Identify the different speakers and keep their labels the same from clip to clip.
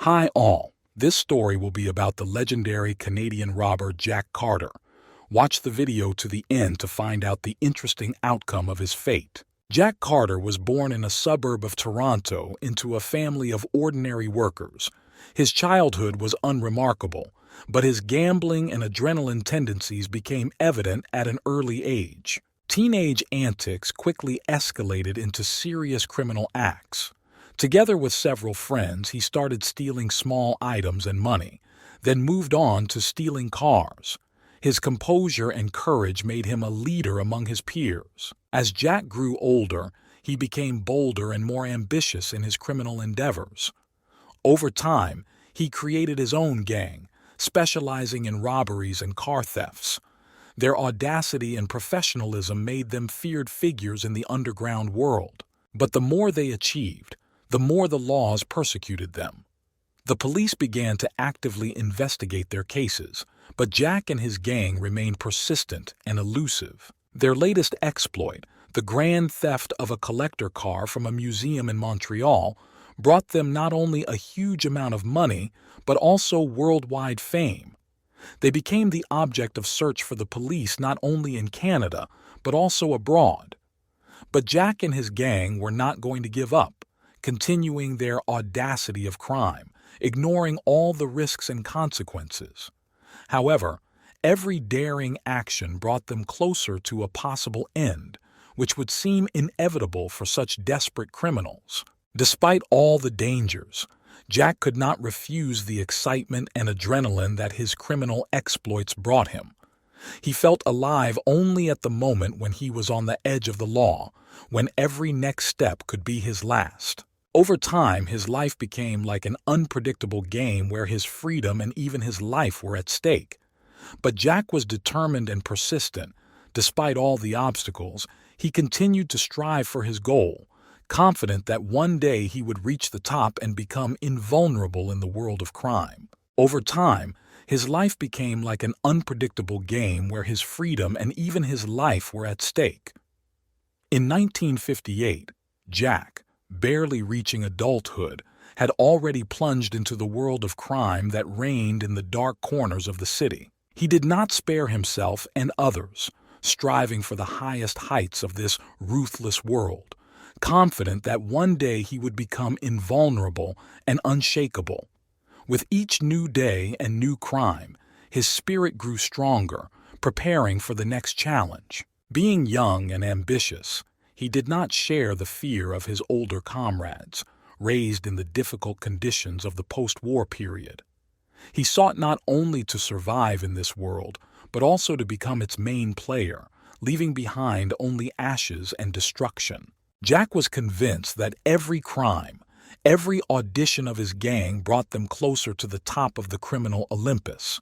Speaker 1: Hi all, this story will be about the legendary Canadian robber Jack Carter. Watch the video to the end to find out the interesting outcome of his fate. Jack Carter was born in a suburb of Toronto into a family of ordinary workers. His childhood was unremarkable, but his gambling and adrenaline tendencies became evident at an early age. Teenage antics quickly escalated into serious criminal acts. Together with several friends, he started stealing small items and money, then moved on to stealing cars. His composure and courage made him a leader among his peers. As Jack grew older, he became bolder and more ambitious in his criminal endeavors. Over time, he created his own gang, specializing in robberies and car thefts. Their audacity and professionalism made them feared figures in the underground world. But the more they achieved, the more the laws persecuted them. The police began to actively investigate their cases, but Jack and his gang remained persistent and elusive. Their latest exploit, the grand theft of a collector car from a museum in Montreal, brought them not only a huge amount of money, but also worldwide fame. They became the object of search for the police not only in Canada, but also abroad. But Jack and his gang were not going to give up, continuing their audacity of crime, ignoring all the risks and consequences. However, every daring action brought them closer to a possible end, which would seem inevitable for such desperate criminals. Despite all the dangers, Jack could not refuse the excitement and adrenaline that his criminal exploits brought him. He felt alive only at the moment when he was on the edge of the law, when every next step could be his last. Over time, his life became like an unpredictable game where his freedom and even his life were at stake. But Jack was determined and persistent. Despite all the obstacles, he continued to strive for his goal, confident that one day he would reach the top and become invulnerable in the world of crime. Over time, his life became like an unpredictable game where his freedom and even his life were at stake. In 1958, Jack, barely reaching adulthood, had already plunged into the world of crime that reigned in the dark corners of the city. He did not spare himself and others, striving for the highest heights of this ruthless world, confident that one day he would become invulnerable and unshakable. With each new day and new crime, his spirit grew stronger, preparing for the next challenge. Being young and ambitious, he did not share the fear of his older comrades, raised in the difficult conditions of the post-war period. He sought not only to survive in this world, but also to become its main player, leaving behind only ashes and destruction. Jack was convinced that every crime, every audition of his gang brought them closer to the top of the criminal Olympus.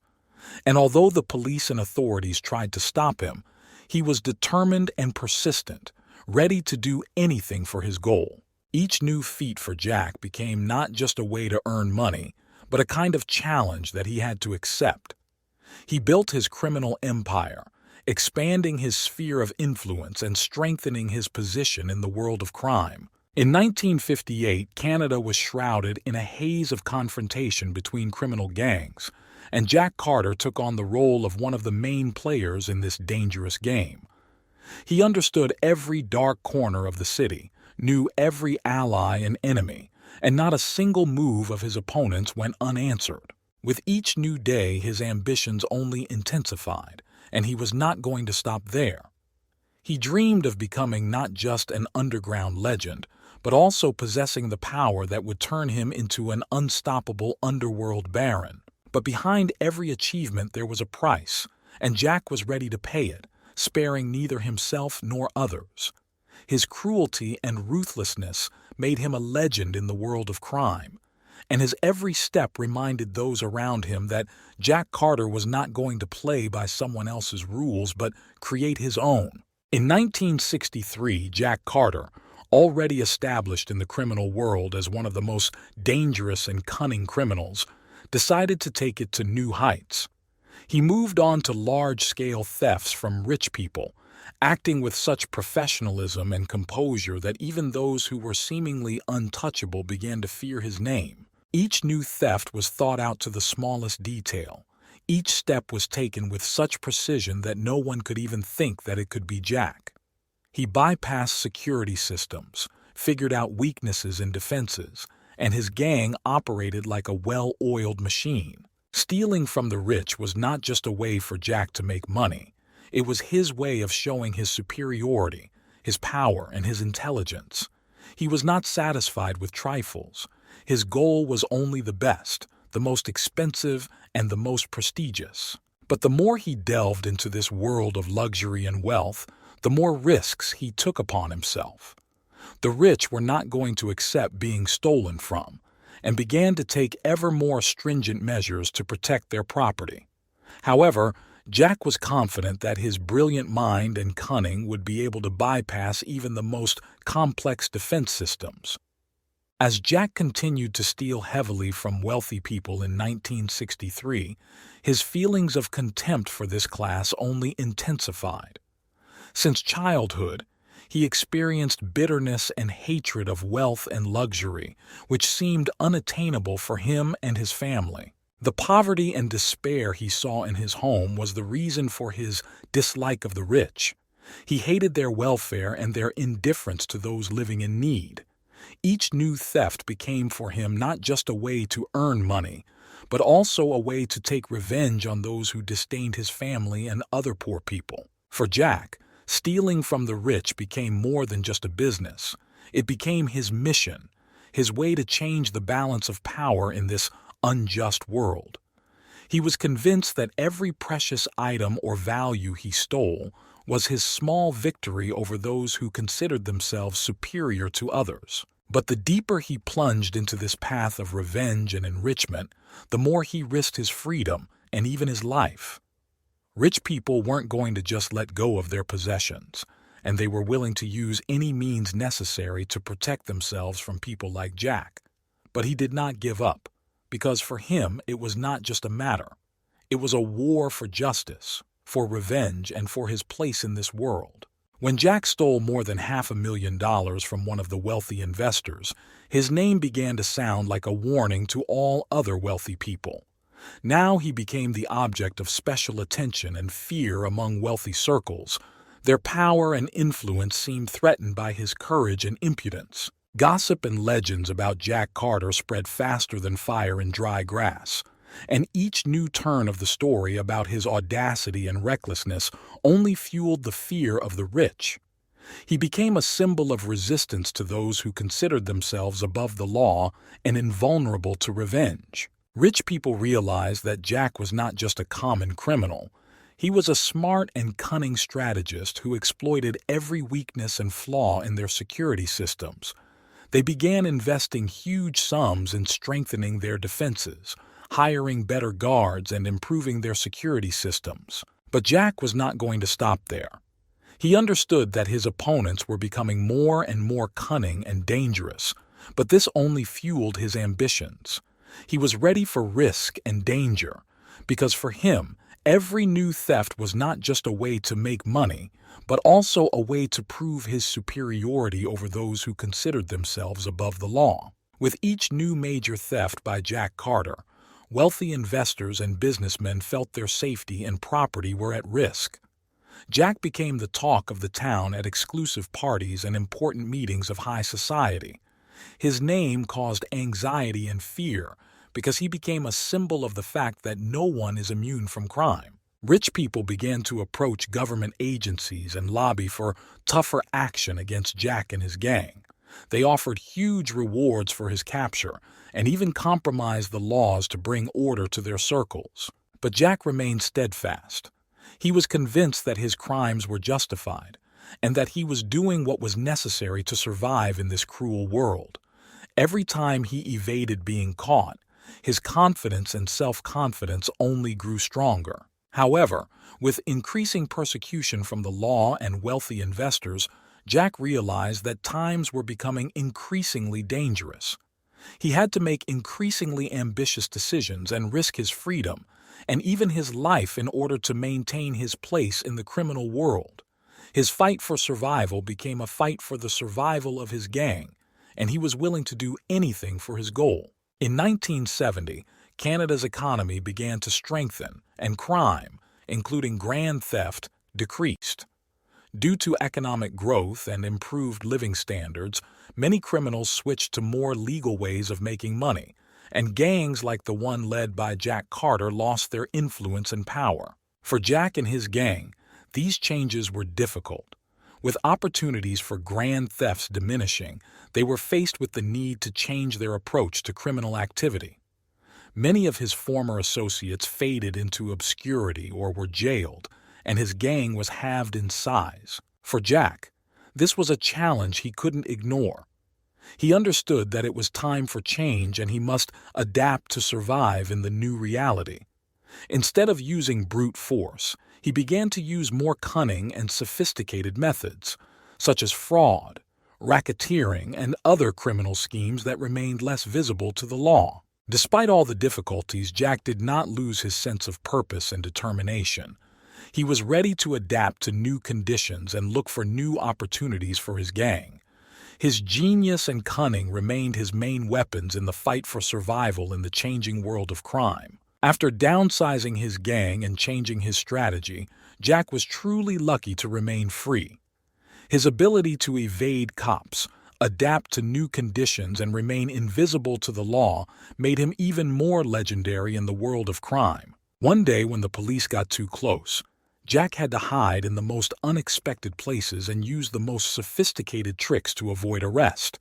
Speaker 1: And although the police and authorities tried to stop him, he was determined and persistent, ready to do anything for his goal. Each new feat for Jack became not just a way to earn money, but a kind of challenge that he had to accept. He built his criminal empire, expanding his sphere of influence and strengthening his position in the world of crime. In 1958, Canada was shrouded in a haze of confrontation between criminal gangs, and Jack Carter took on the role of one of the main players in this dangerous game. He understood every dark corner of the city, knew every ally and enemy, and not a single move of his opponents went unanswered. With each new day, his ambitions only intensified, and he was not going to stop there. He dreamed of becoming not just an underground legend, but also possessing the power that would turn him into an unstoppable underworld baron. But behind every achievement there was a price, and Jack was ready to pay it, sparing neither himself nor others. His cruelty and ruthlessness made him a legend in the world of crime, and his every step reminded those around him that Jack Carter was not going to play by someone else's rules but create his own. In 1963, Jack Carter, already established in the criminal world as one of the most dangerous and cunning criminals, decided to take it to new heights. He moved on to large-scale thefts from rich people, acting with such professionalism and composure that even those who were seemingly untouchable began to fear his name. Each new theft was thought out to the smallest detail. Each step was taken with such precision that no one could even think that it could be Jack. He bypassed security systems, figured out weaknesses and defenses, and his gang operated like a well-oiled machine. Stealing from the rich was not just a way for Jack to make money. It was his way of showing his superiority, his power, and his intelligence. He was not satisfied with trifles. His goal was only the best, the most expensive, and the most prestigious. But the more he delved into this world of luxury and wealth, the more risks he took upon himself. The rich were not going to accept being stolen from, and began to take ever more stringent measures to protect their property. However, Jack was confident that his brilliant mind and cunning would be able to bypass even the most complex defense systems. As Jack continued to steal heavily from wealthy people in 1963, his feelings of contempt for this class only intensified. Since childhood, he experienced bitterness and hatred of wealth and luxury, which seemed unattainable for him and his family. The poverty and despair he saw in his home was the reason for his dislike of the rich. He hated their welfare and their indifference to those living in need. Each new theft became for him not just a way to earn money, but also a way to take revenge on those who disdained his family and other poor people. For Jack, stealing from the rich became more than just a business. It became his mission, his way to change the balance of power in this unjust world. He was convinced that every precious item or value he stole was his small victory over those who considered themselves superior to others. But the deeper he plunged into this path of revenge and enrichment, the more he risked his freedom and even his life. Rich people weren't going to just let go of their possessions, and they were willing to use any means necessary to protect themselves from people like Jack. But he did not give up, because for him it was not just a matter. It was a war for justice, for revenge, and for his place in this world. When Jack stole more than $500,000 from one of the wealthy investors, his name began to sound like a warning to all other wealthy people. Now he became the object of special attention and fear among wealthy circles. Their power and influence seemed threatened by his courage and impudence. Gossip and legends about Jack Carter spread faster than fire in dry grass, and each new turn of the story about his audacity and recklessness only fueled the fear of the rich. He became a symbol of resistance to those who considered themselves above the law and invulnerable to revenge. Rich people realized that Jack was not just a common criminal. He was a smart and cunning strategist who exploited every weakness and flaw in their security systems. They began investing huge sums in strengthening their defenses, hiring better guards, and improving their security systems. But Jack was not going to stop there. He understood that his opponents were becoming more and more cunning and dangerous, but this only fueled his ambitions. He was ready for risk and danger, because for him, every new theft was not just a way to make money, but also a way to prove his superiority over those who considered themselves above the law. With each new major theft by Jack Carter, wealthy investors and businessmen felt their safety and property were at risk. Jack became the talk of the town at exclusive parties and important meetings of high society. His name caused anxiety and fear because he became a symbol of the fact that no one is immune from crime. Rich people began to approach government agencies and lobby for tougher action against Jack and his gang. They offered huge rewards for his capture and even compromised the laws to bring order to their circles. But Jack remained steadfast. He was convinced that his crimes were justified and that he was doing what was necessary to survive in this cruel world. Every time he evaded being caught, his confidence and self-confidence only grew stronger. However, with increasing persecution from the law and wealthy investors, Jack realized that times were becoming increasingly dangerous. He had to make increasingly ambitious decisions and risk his freedom and even his life in order to maintain his place in the criminal world. His fight for survival became a fight for the survival of his gang, and he was willing to do anything for his goal. In 1970, Canada's economy began to strengthen, and crime, including grand theft, decreased. Due to economic growth and improved living standards, many criminals switched to more legal ways of making money, and gangs like the one led by Jack Carter lost their influence and power. For Jack and his gang, these changes were difficult. With opportunities for grand thefts diminishing, they were faced with the need to change their approach to criminal activity. Many of his former associates faded into obscurity or were jailed, and his gang was halved in size. For Jack, this was a challenge he couldn't ignore. He understood that it was time for change and he must adapt to survive in the new reality. Instead of using brute force, he began to use more cunning and sophisticated methods, such as fraud, racketeering, and other criminal schemes that remained less visible to the law. Despite all the difficulties, Jack did not lose his sense of purpose and determination. He was ready to adapt to new conditions and look for new opportunities for his gang. His genius and cunning remained his main weapons in the fight for survival in the changing world of crime. After downsizing his gang and changing his strategy, Jack was truly lucky to remain free. His ability to evade cops, adapt to new conditions, and remain invisible to the law made him even more legendary in the world of crime. One day, when the police got too close, Jack had to hide in the most unexpected places and use the most sophisticated tricks to avoid arrest.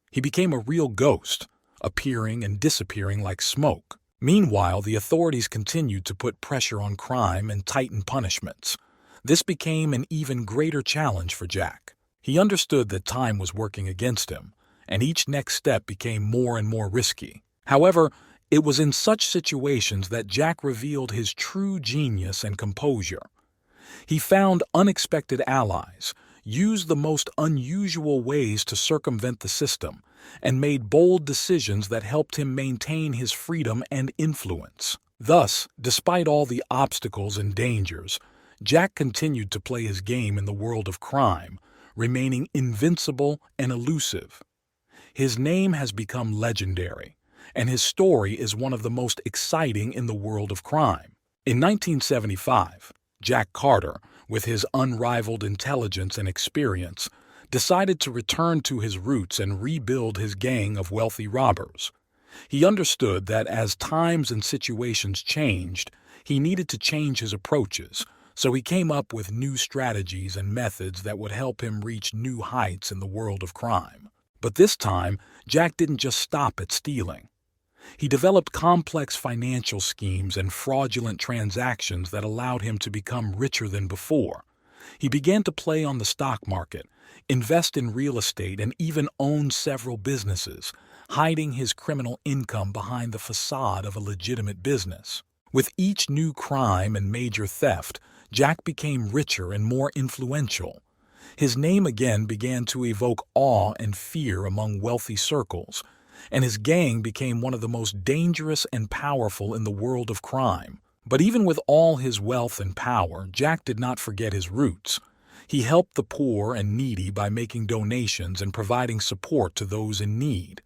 Speaker 1: He became a real ghost, appearing and disappearing like smoke. Meanwhile, the authorities continued to put pressure on crime and tighten punishments. This became an even greater challenge for Jack. He understood that time was working against him, and each next step became more and more risky. However, it was in such situations that Jack revealed his true genius and composure. He found unexpected allies, used the most unusual ways to circumvent the system, and made bold decisions that helped him maintain his freedom and influence. Thus, despite all the obstacles and dangers, Jack continued to play his game in the world of crime, remaining invincible and elusive. His name has become legendary, and his story is one of the most exciting in the world of crime. In 1975, Jack Carter, with his unrivaled intelligence and experience, decided to return to his roots and rebuild his gang of wealthy robbers. He understood that as times and situations changed, he needed to change his approaches, so he came up with new strategies and methods that would help him reach new heights in the world of crime. But this time, Jack didn't just stop at stealing. He developed complex financial schemes and fraudulent transactions that allowed him to become richer than before. He began to play on the stock market, invest in real estate, and even own several businesses, hiding his criminal income behind the facade of a legitimate business. With each new crime and major theft, Jack became richer and more influential. His name again began to evoke awe and fear among wealthy circles, and his gang became one of the most dangerous and powerful in the world of crime. But even with all his wealth and power, Jack did not forget his roots. He helped the poor and needy by making donations and providing support to those in need.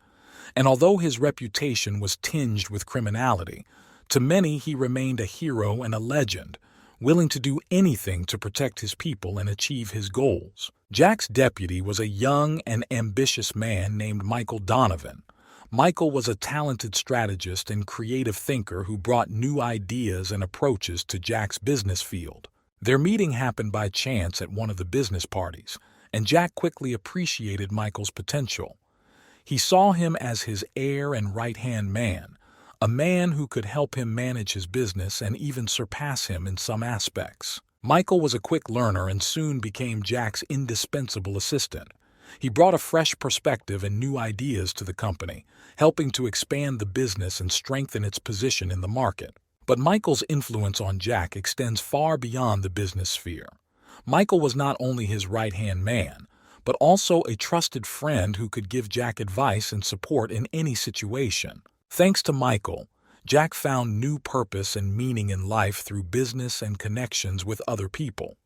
Speaker 1: And although his reputation was tinged with criminality, to many he remained a hero and a legend, willing to do anything to protect his people and achieve his goals. Jack's deputy was a young and ambitious man named Michael Donovan. Michael was a talented strategist and creative thinker who brought new ideas and approaches to Jack's business field. Their meeting happened by chance at one of the business parties, and Jack quickly appreciated Michael's potential. He saw him as his heir and right-hand man, a man who could help him manage his business and even surpass him in some aspects. Michael was a quick learner and soon became Jack's indispensable assistant. He brought a fresh perspective and new ideas to the company, helping to expand the business and strengthen its position in the market. But Michael's influence on Jack extends far beyond the business sphere. Michael was not only his right-hand man, but also a trusted friend who could give Jack advice and support in any situation. Thanks to Michael, Jack found new purpose and meaning in life through business and connections with other people.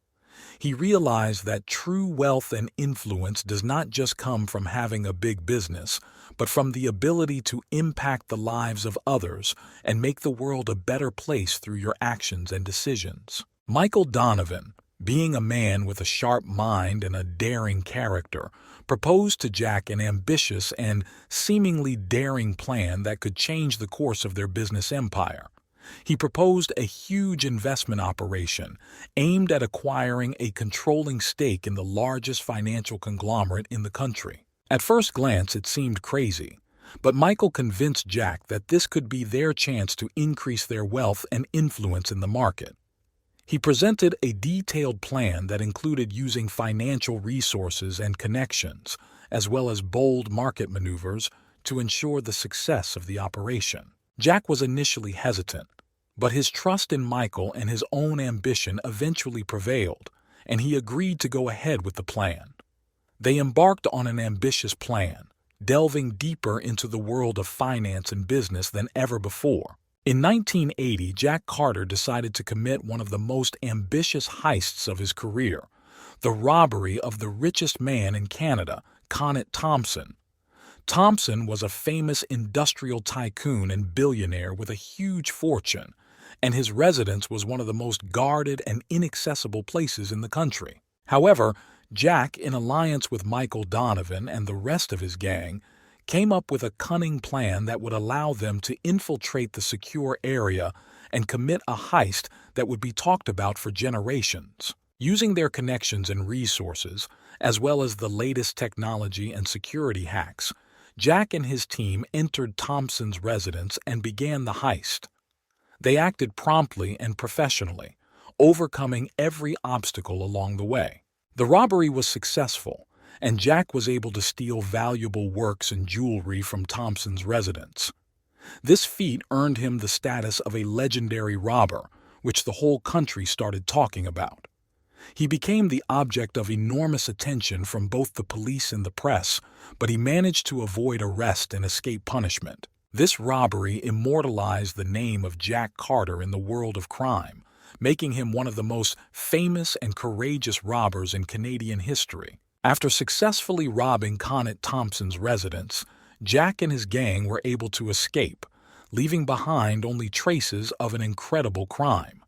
Speaker 1: He realized that true wealth and influence does not just come from having a big business, but from the ability to impact the lives of others and make the world a better place through your actions and decisions. Michael Donovan, being a man with a sharp mind and a daring character, proposed to Jack an ambitious and seemingly daring plan that could change the course of their business empire. He proposed a huge investment operation aimed at acquiring a controlling stake in the largest financial conglomerate in the country. At first glance, it seemed crazy, but Michael convinced Jack that this could be their chance to increase their wealth and influence in the market. He presented a detailed plan that included using financial resources and connections, as well as bold market maneuvers, to ensure the success of the operation. Jack was initially hesitant, but his trust in Michael and his own ambition eventually prevailed, and he agreed to go ahead with the plan. They embarked on an ambitious plan, delving deeper into the world of finance and business than ever before. In 1980, Jack Carter decided to commit one of the most ambitious heists of his career, the robbery of the richest man in Canada, Thompson. Thompson was a famous industrial tycoon and billionaire with a huge fortune, and his residence was one of the most guarded and inaccessible places in the country. However, Jack, in alliance with Michael Donovan and the rest of his gang, came up with a cunning plan that would allow them to infiltrate the secure area and commit a heist that would be talked about for generations. Using their connections and resources, as well as the latest technology and security hacks, Jack and his team entered Thompson's residence and began the heist. They acted promptly and professionally, overcoming every obstacle along the way. The robbery was successful, and Jack was able to steal valuable works and jewelry from Thompson's residence. This feat earned him the status of a legendary robber, which the whole country started talking about. He became the object of enormous attention from both the police and the press, but he managed to avoid arrest and escape punishment. This robbery immortalized the name of Jack Carter in the world of crime, making him one of the most famous and courageous robbers in Canadian history. After successfully robbing Thompson's residence, Jack and his gang were able to escape, leaving behind only traces of an incredible crime.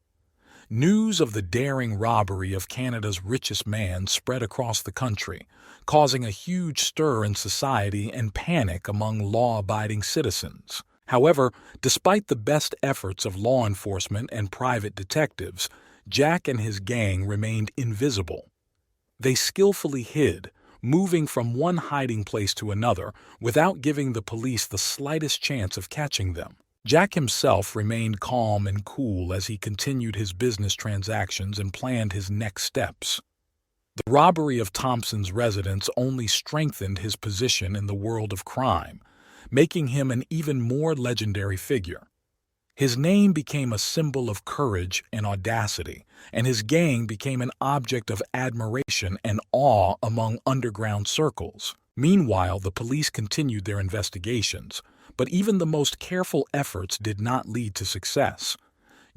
Speaker 1: News of the daring robbery of Canada's richest man spread across the country, causing a huge stir in society and panic among law-abiding citizens. However, despite the best efforts of law enforcement and private detectives, Jack and his gang remained invisible. They skillfully hid, moving from one hiding place to another without giving the police the slightest chance of catching them. Jack himself remained calm and cool as he continued his business transactions and planned his next steps. The robbery of Thompson's residence only strengthened his position in the world of crime, making him an even more legendary figure. His name became a symbol of courage and audacity, and his gang became an object of admiration and awe among underground circles. Meanwhile, the police continued their investigations, but even the most careful efforts did not lead to success.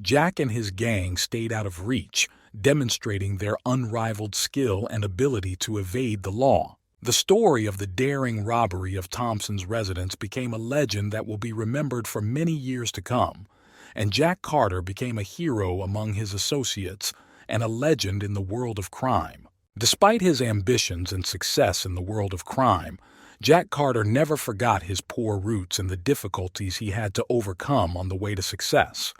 Speaker 1: Jack and his gang stayed out of reach, demonstrating their unrivaled skill and ability to evade the law. The story of the daring robbery of Thompson's residence became a legend that will be remembered for many years to come, and Jack Carter became a hero among his associates and a legend in the world of crime. Despite his ambitions and success in the world of crime, Jack Carter never forgot his poor roots and the difficulties he had to overcome on the way to success.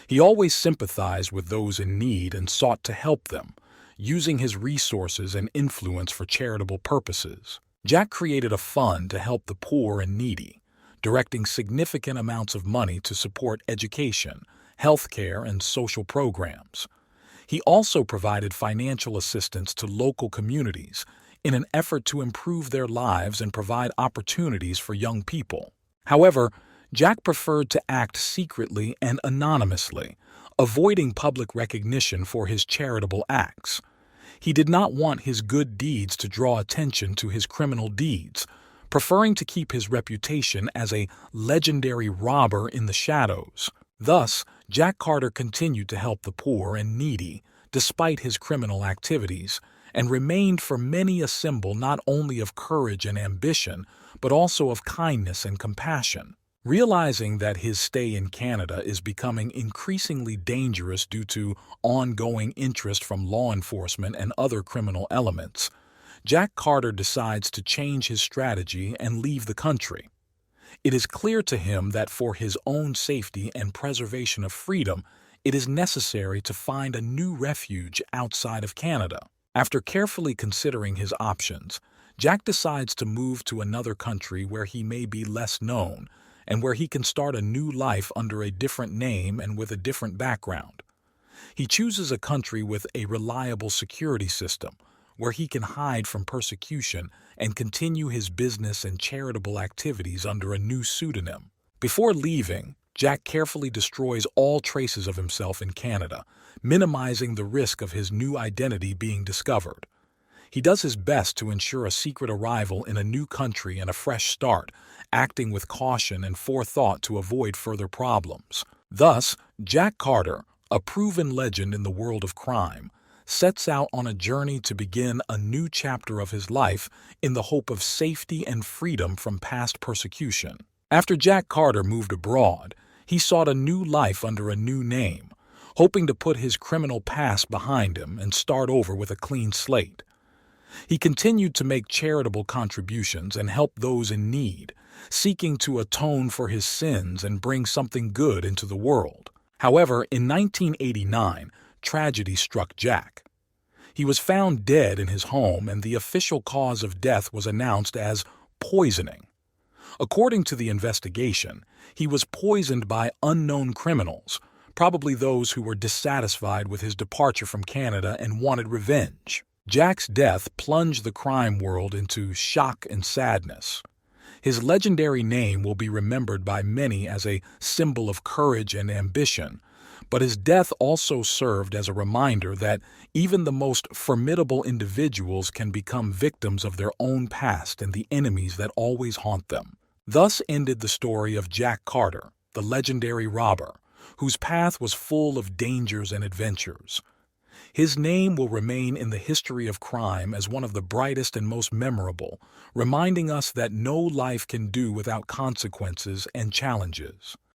Speaker 1: He always sympathized with those in need and sought to help them, using his resources and influence for charitable purposes. Jack created a fund to help the poor and needy, directing significant amounts of money to support education, healthcare, and social programs. He also provided financial assistance to local communities in an effort to improve their lives and provide opportunities for young people. However, Jack preferred to act secretly and anonymously, avoiding public recognition for his charitable acts. He did not want his good deeds to draw attention to his criminal deeds, preferring to keep his reputation as a legendary robber in the shadows. Thus, Jack Carter continued to help the poor and needy, despite his criminal activities, and remained for many a symbol not only of courage and ambition, but also of kindness and compassion. Realizing that his stay in Canada is becoming increasingly dangerous due to ongoing interest from law enforcement and other criminal elements, Jack Carter decides to change his strategy and leave the country. It is clear to him that for his own safety and preservation of freedom, it is necessary to find a new refuge outside of Canada. After carefully considering his options, Jack decides to move to another country where he may be less known and where he can start a new life under a different name and with a different background. He chooses a country with a reliable security system, where he can hide from persecution and continue his business and charitable activities under a new pseudonym. Before leaving, Jack carefully destroys all traces of himself in Canada, minimizing the risk of his new identity being discovered. He does his best to ensure a secret arrival in a new country and a fresh start, acting with caution and forethought to avoid further problems. Thus, Jack Carter, a proven legend in the world of crime, sets out on a journey to begin a new chapter of his life in the hope of safety and freedom from past persecution. After Jack Carter moved abroad, he sought a new life under a new name, hoping to put his criminal past behind him and start over with a clean slate. He continued to make charitable contributions and help those in need, seeking to atone for his sins and bring something good into the world. However, in 1989, tragedy struck Jack. He was found dead in his home, and the official cause of death was announced as poisoning. According to the investigation, he was poisoned by unknown criminals, probably those who were dissatisfied with his departure from Canada and wanted revenge. Jack's death plunged the crime world into shock and sadness. His legendary name will be remembered by many as a symbol of courage and ambition, but his death also served as a reminder that even the most formidable individuals can become victims of their own past and the enemies that always haunt them. Thus ended the story of Jack Carter, the legendary robber, whose path was full of dangers and adventures. His name will remain in the history of crime as one of the brightest and most memorable, reminding us that no life can do without consequences and challenges.